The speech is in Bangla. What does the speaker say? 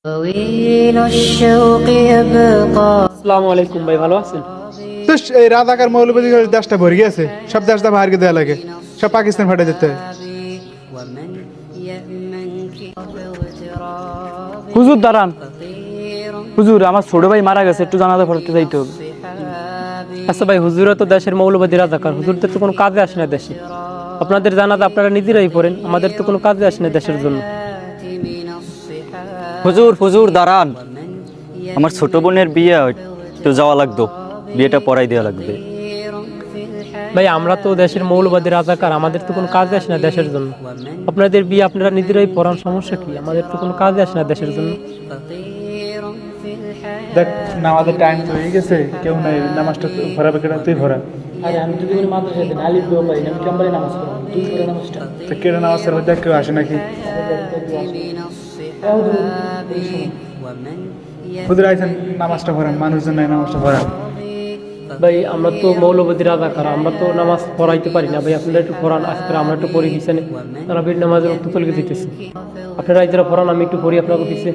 طويل الشوق يبقى আসসালামু আলাইকুম ভাই, ভালো আছেন? তো এই রাজাকার মৌলবাদী দেশটা ভরে গেছে, সব দেশটা বাহারকে দেওয়া লাগে, সব পাকিস্তান ফাটে যেতে হয়। ومن يأمنك اغتراب হুজুর দাঁড়ান। خطير হুজুর, আমার ছোট ভাই মারা গেছে, একটু জানাজা পড়তে যাইতে হবে। سحاب আচ্ছা ভাই, হুজুরা তো দেশের মৌলবাদী রাজাকার, হুজুরদের তো কোনো কাজে আসে না দেশে। আপনাদের জানাজা আপনারা নিজেরাই পড়েন, আমাদের তো কোনো কাজে আসে না দেশের জন্য। من الصحاب হুজুর হুজুর দাঁড়ান, আমার ছোট বোনের বিয়ে, একটু যাওয়া লাগতো, বিয়েটা পড়াই দেওয়া লাগবে। خير في الحياة ভাই আমরা তো দেশের মৌলবাদী রাজাকার, আমাদের তো কোনো কাজে আসে না দেশের জন্য। আপনাদের বিয়ে আপনারা নিজেরাই পড়ান, সমস্যা কি? আমাদের তো কোনো কাজে আসে না দেশের জন্য। خطير في الحياة দেখ, নামাজের টাইম তো হয়ে গেছে, কেউ নাই, নামাজটা ভরাবে কেটে তুই ভরা। আরে আমি যদি কোনো মাদ্রাসায় দিন আলিফ বেও পাই না, আমি কেমন নামাজ পড়ব? তুই পড়ে নামাজটা। তো কেটে নামাজ পড়বে, দেখ কেউ আসে নাকি। من الصحاب ومن হুজুর আইছেন, নামাজটা ভরান, মানুষজন নাই, নামাজটা ভরান। ভাই আমরা তো মৌলবাদী রাজাকার, আমরা তো নামাজ পড়াইতে পারি না। ভাই আপনারা একটু পড়ান, আজকে আমরা একটু পড়ি পিছনে, তারা বের নামাজের উত্তর চলে দিতেছি। আপনারা যারা পড়ান, আমি একটু পড়ি আপনাকে পিছিয়ে।